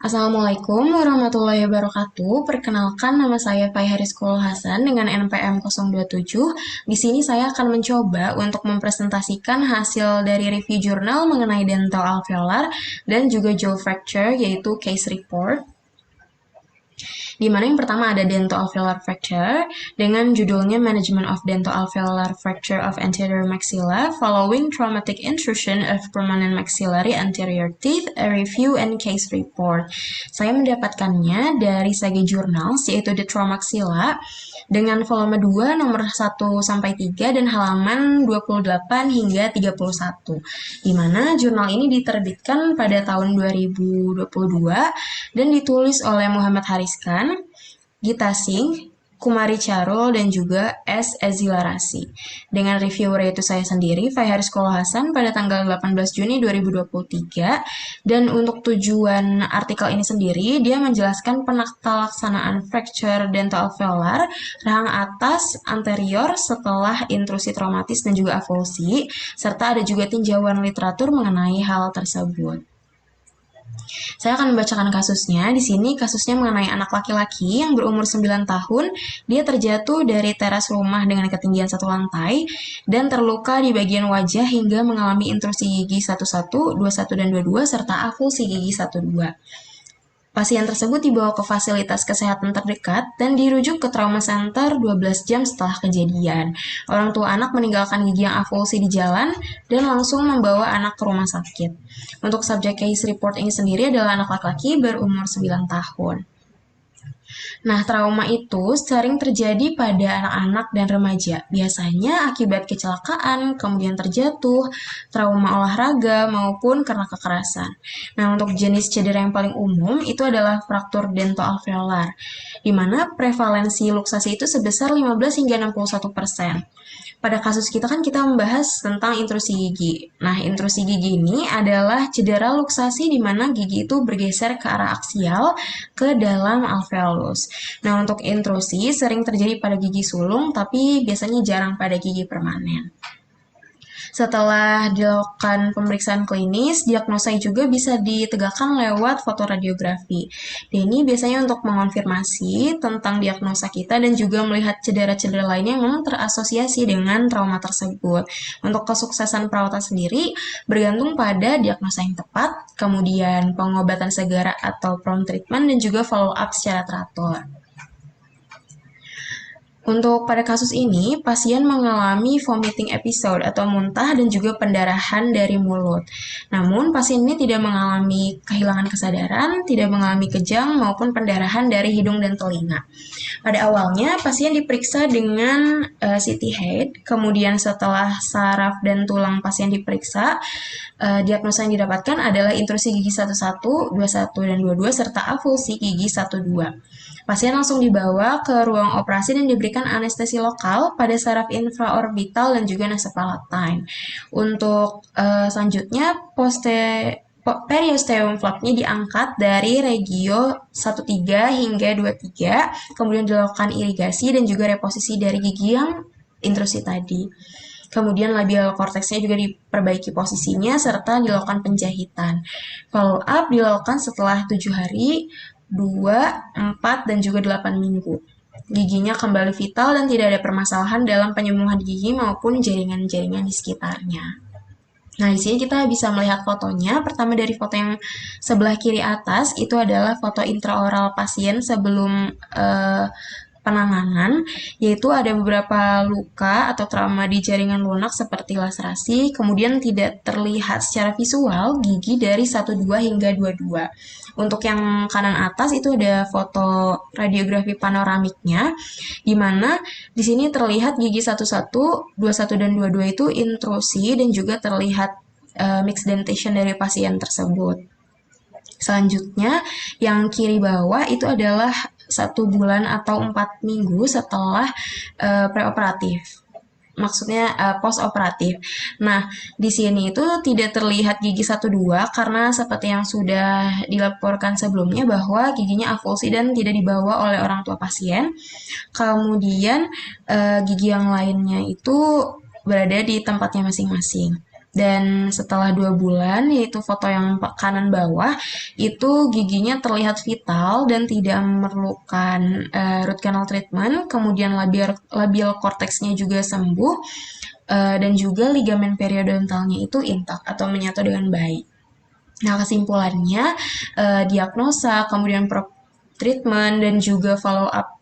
Assalamualaikum warahmatullahi wabarakatuh. Perkenalkan, nama saya Pai Hariskul Hasan dengan NPM 027. Di sini saya akan mencoba untuk mempresentasikan hasil dari review jurnal mengenai dental alveolar dan juga jaw fracture, yaitu case report. Di mana yang pertama ada dental alveolar fracture dengan judulnya Management of Dental Alveolar Fracture of Anterior Maxilla Following Traumatic Intrusion of Permanent Maxillary Anterior Teeth, a Review and Case Report. Saya mendapatkannya dari Sage Journals, yaitu The Trauma Maxilla, dengan volume 2 nomor 1-3 dan halaman 28 hingga 31, di mana jurnal ini diterbitkan pada tahun 2022 dan ditulis oleh Muhammad Hariskan, Gita Singh, Kumari Charul, dan juga S. Ezilarasi. Dengan reviewer yaitu saya sendiri, Fai Hariskul Hasan, pada tanggal 18 Juni 2023. Dan untuk tujuan artikel ini sendiri, dia menjelaskan penata laksanaan fracture dental alveolar rahang atas anterior setelah intrusi traumatis dan juga avulsi, serta ada juga tinjauan literatur mengenai hal tersebut. Saya akan membacakan kasusnya. Di sini kasusnya mengenai anak laki-laki yang berumur 9 tahun. Dia terjatuh dari teras rumah dengan ketinggian 1 lantai dan terluka di bagian wajah hingga mengalami intrusi gigi 11, 21, dan 22 serta avulsi gigi 12. Pasien tersebut dibawa ke fasilitas kesehatan terdekat dan dirujuk ke trauma center 12 jam setelah kejadian. Orang tua anak meninggalkan gigi yang avulsi di jalan dan langsung membawa anak ke rumah sakit. Untuk subjek case report ini sendiri adalah anak laki-laki berumur 9 tahun. Nah, trauma itu sering terjadi pada anak-anak dan remaja, biasanya akibat kecelakaan, kemudian terjatuh, trauma olahraga, maupun karena kekerasan. Nah, untuk jenis cedera yang paling umum itu adalah fraktur dental alveolar, di mana prevalensi luksasi itu sebesar 15 hingga 61%. Pada kasus kita kan kita membahas tentang intrusi gigi. Nah, intrusi gigi ini adalah cedera luksasi di mana gigi itu bergeser ke arah aksial ke dalam alveolus. Nah, untuk intrusi sering terjadi pada gigi sulung, tapi biasanya jarang pada gigi permanen. Setelah dilakukan pemeriksaan klinis, diagnosa juga bisa ditegakkan lewat fotoradiografi. Dan ini biasanya untuk mengonfirmasi tentang diagnosa kita dan juga melihat cedera-cedera lainnya yang memang terasosiasi dengan trauma tersebut. Untuk kesuksesan perawatan sendiri bergantung pada diagnosa yang tepat, kemudian pengobatan segera atau prompt treatment, dan juga follow up secara teratur. Untuk pada kasus ini, pasien mengalami vomiting episode atau muntah dan juga pendarahan dari mulut. Namun, pasien ini tidak mengalami kehilangan kesadaran, tidak mengalami kejang maupun pendarahan dari hidung dan telinga. Pada awalnya, pasien diperiksa dengan CT head, kemudian setelah saraf dan tulang pasien diperiksa, diagnosa yang didapatkan adalah intrusi gigi 11, 21, dan 22 serta avulsi gigi 12. Pasien langsung dibawa ke ruang operasi dan diberikan anestesi lokal pada saraf infraorbital dan juga nasopalatine. Untuk selanjutnya, periosteum flapnya diangkat dari regio 13 hingga 23, kemudian dilakukan irigasi dan juga reposisi dari gigi yang intrusi tadi. Kemudian labial korteksnya juga diperbaiki posisinya serta dilakukan penjahitan. Follow up dilakukan setelah 7 hari, 2, 4, dan juga 8 minggu. Giginya kembali vital dan tidak ada permasalahan dalam penyembuhan gigi maupun jaringan-jaringan di sekitarnya. Nah, di sini kita bisa melihat fotonya. Pertama dari foto yang sebelah kiri atas itu adalah foto intraoral pasien sebelum penanganan, yaitu ada beberapa luka atau trauma di jaringan lunak seperti laserasi, kemudian tidak terlihat secara visual gigi dari 12 hingga 22. Untuk yang kanan atas itu ada foto radiografi panoramiknya, di mana di sini terlihat gigi 11, 21, dan 22 itu intrusi dan juga terlihat mixed dentation dari pasien tersebut. Selanjutnya, yang kiri bawah itu adalah 1 bulan atau 4 minggu setelah preoperatif. Maksudnya post operatif. Nah, di sini itu tidak terlihat gigi 12 karena seperti yang sudah dilaporkan sebelumnya bahwa giginya avulsi dan tidak dibawa oleh orang tua pasien. Kemudian gigi yang lainnya itu berada di tempatnya masing-masing. Dan setelah 2 bulan, yaitu foto yang kanan bawah, itu giginya terlihat vital dan tidak memerlukan root canal treatment, kemudian labial korteksnya juga sembuh, dan juga ligamen periodontalnya itu intak atau menyatu dengan baik. Nah, kesimpulannya, diagnosa, kemudian treatment, dan juga follow up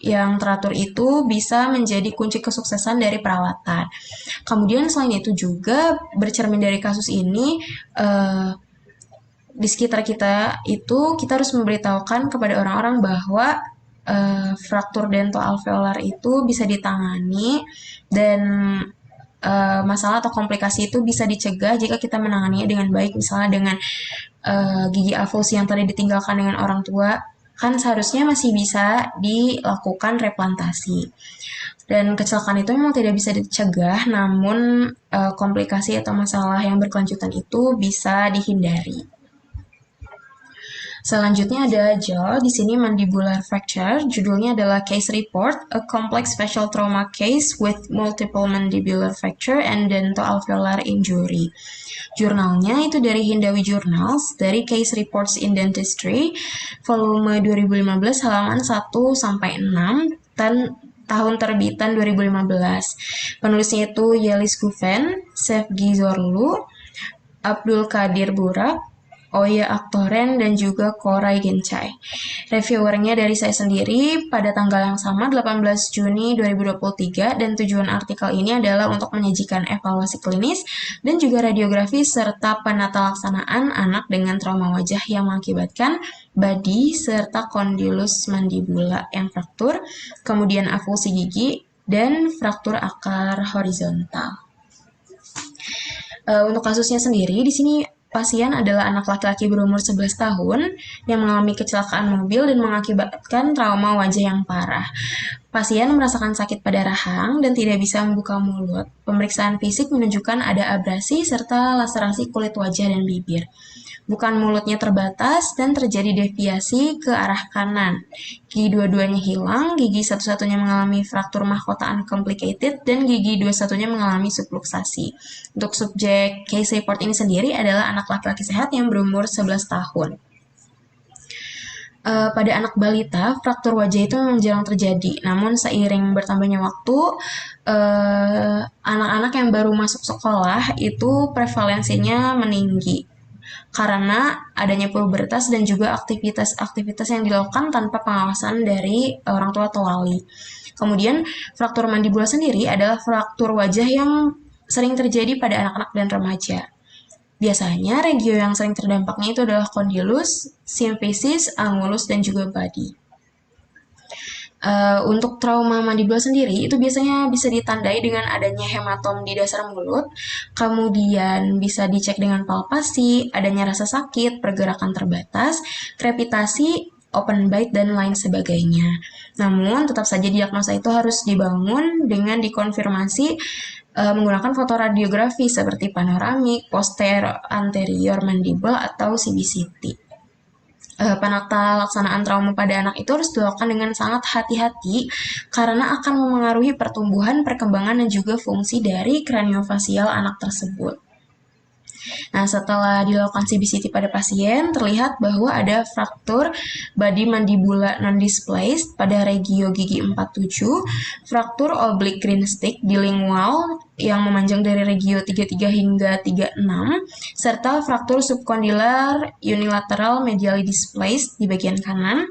yang teratur itu bisa menjadi kunci kesuksesan dari perawatan. Kemudian selain itu juga bercermin dari kasus ini, di sekitar kita itu kita harus memberitahukan kepada orang-orang bahwa fraktur dentoalveolar itu bisa ditangani dan masalah atau komplikasi itu bisa dicegah jika kita menanganinya dengan baik, misalnya dengan gigi avulsi yang tadi ditinggalkan dengan orang tua kan seharusnya masih bisa dilakukan replantasi. Dan kecelakaan itu memang tidak bisa dicegah, namun komplikasi atau masalah yang berkelanjutan itu bisa dihindari. Selanjutnya ada jaw, di sini mandibular fracture, judulnya adalah Case Report, a complex facial trauma case with multiple mandibular fracture and dentoalveolar injury. Jurnalnya itu dari Hindawi Journals, dari Case Reports in Dentistry, volume 2015 halaman 1-6, dan tahun terbitan 2015. Penulisnya itu Yelis Guven, Sevgi Zorlu, Abdul Qadir Burak, Oya Aktoren, dan juga Koray Gencay. Reviewernya dari saya sendiri pada tanggal yang sama 18 Juni 2023 dan tujuan artikel ini adalah untuk menyajikan evaluasi klinis dan juga radiografi serta penata laksanaan anak dengan trauma wajah yang mengakibatkan badi serta kondilus mandibula yang fraktur, kemudian avulsi gigi, dan fraktur akar horizontal. Untuk kasusnya sendiri, di sini pasien adalah anak laki-laki berumur 11 tahun yang mengalami kecelakaan mobil dan mengakibatkan trauma wajah yang parah. Pasien merasakan sakit pada rahang dan tidak bisa membuka mulut. Pemeriksaan fisik menunjukkan ada abrasi serta laserasi kulit wajah dan bibir. Bukan mulutnya terbatas dan terjadi deviasi ke arah kanan. Gigi dua-duanya hilang, gigi satu-satunya mengalami fraktur mahkota uncomplicated, dan gigi dua-satunya mengalami subluxasi. Untuk subjek case report ini sendiri adalah anak laki-laki sehat yang berumur 11 tahun. Pada anak balita, fraktur wajah itu memang jarang terjadi. Namun seiring bertambahnya waktu, anak-anak yang baru masuk sekolah itu prevalensinya meninggi karena adanya pubertas dan juga aktivitas-aktivitas yang dilakukan tanpa pengawasan dari orang tua atau wali. Kemudian, fraktur mandibula sendiri adalah fraktur wajah yang sering terjadi pada anak-anak dan remaja. Biasanya, regio yang sering terdampaknya itu adalah kondilus, simfisis, angulus, dan juga badi. Untuk trauma mandibula sendiri itu biasanya bisa ditandai dengan adanya hematom di dasar mulut, kemudian bisa dicek dengan palpasi, adanya rasa sakit, pergerakan terbatas, krepitasi, open bite, dan lain sebagainya. Namun, tetap saja diagnosa itu harus dibangun dengan dikonfirmasi menggunakan fotoradiografi seperti panoramik, poster anterior mandibel, atau CBCT. Penata laksanaan trauma pada anak itu harus dilakukan dengan sangat hati-hati karena akan memengaruhi pertumbuhan, perkembangan, dan juga fungsi dari kraniofasial anak tersebut. Nah, setelah dilakukan CBCT pada pasien, terlihat bahwa ada fraktur badi mandibula non-displaced pada regio gigi 47, fraktur oblique green stick bilingual yang memanjang dari regio 33 hingga 36, serta fraktur subcondylar unilateral medially displaced di bagian kanan,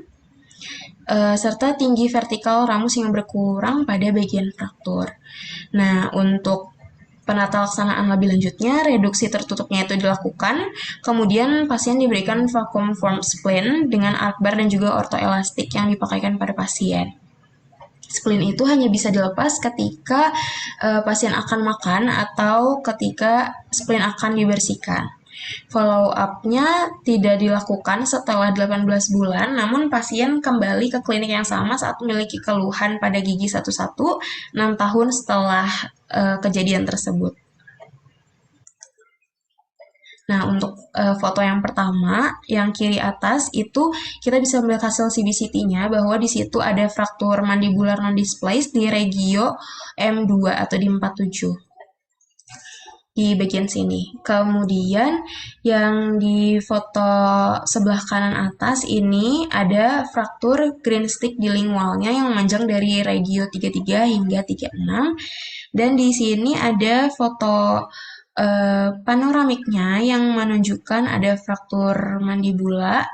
serta tinggi vertikal ramus yang berkurang pada bagian fraktur. Nah, untuk penata laksanaan lebih lanjutnya, reduksi tertutupnya itu dilakukan, kemudian pasien diberikan vacuum form splint dengan arc bar dan juga ortoelastik yang dipakaikan pada pasien. Splint itu hanya bisa dilepas ketika pasien akan makan atau ketika splint akan dibersihkan. Follow up-nya tidak dilakukan setelah 18 bulan, namun pasien kembali ke klinik yang sama saat memiliki keluhan pada gigi 11 6 tahun setelah kejadian tersebut. Nah, untuk foto yang pertama, yang kiri atas itu kita bisa melihat hasil CBCT-nya bahwa di situ ada fraktur mandibular non-displaced di regio M2 atau di 47. di bagian sini. Kemudian yang di foto sebelah kanan atas ini ada fraktur green stick di lingualnya yang memanjang dari regio 33 hingga 36. Dan di sini ada foto panoramiknya yang menunjukkan ada fraktur mandibula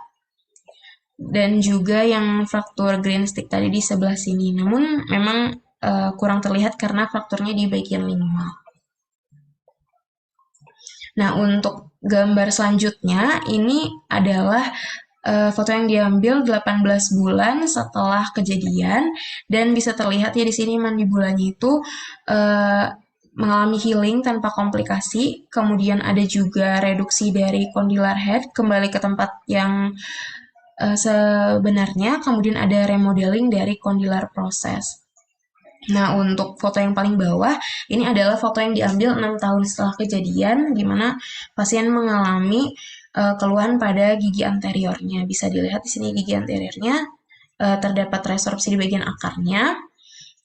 dan juga yang fraktur green stick tadi di sebelah sini. Namun memang kurang terlihat karena frakturnya di bagian lingual. Nah, untuk gambar selanjutnya ini adalah foto yang diambil 18 bulan setelah kejadian dan bisa terlihat ya di sini mandibulanya itu uh, mengalami healing tanpa komplikasi. Kemudian ada juga reduksi dari condylar head kembali ke tempat yang sebenarnya. Kemudian ada remodeling dari condylar process. Nah, untuk foto yang paling bawah, ini adalah foto yang diambil 6 tahun setelah kejadian, di mana pasien mengalami keluhan pada gigi anteriornya. Bisa dilihat di sini gigi anteriornya terdapat resorpsi di bagian akarnya.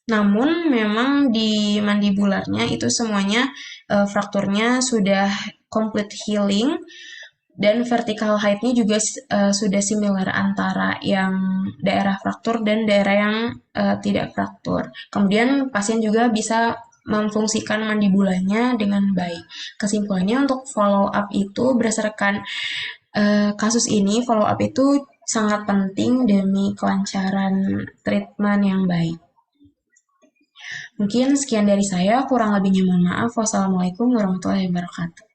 Namun memang di mandibularnya itu semuanya frakturnya sudah complete healing dan vertical height-nya juga sudah similar antara yang daerah fraktur dan daerah yang tidak fraktur. Kemudian pasien juga bisa memfungsikan mandibulanya dengan baik. Kesimpulannya untuk follow up itu berdasarkan kasus ini, follow up itu sangat penting demi kelancaran treatment yang baik. Mungkin sekian dari saya, kurang lebihnya mohon maaf. Wassalamualaikum warahmatullahi wabarakatuh.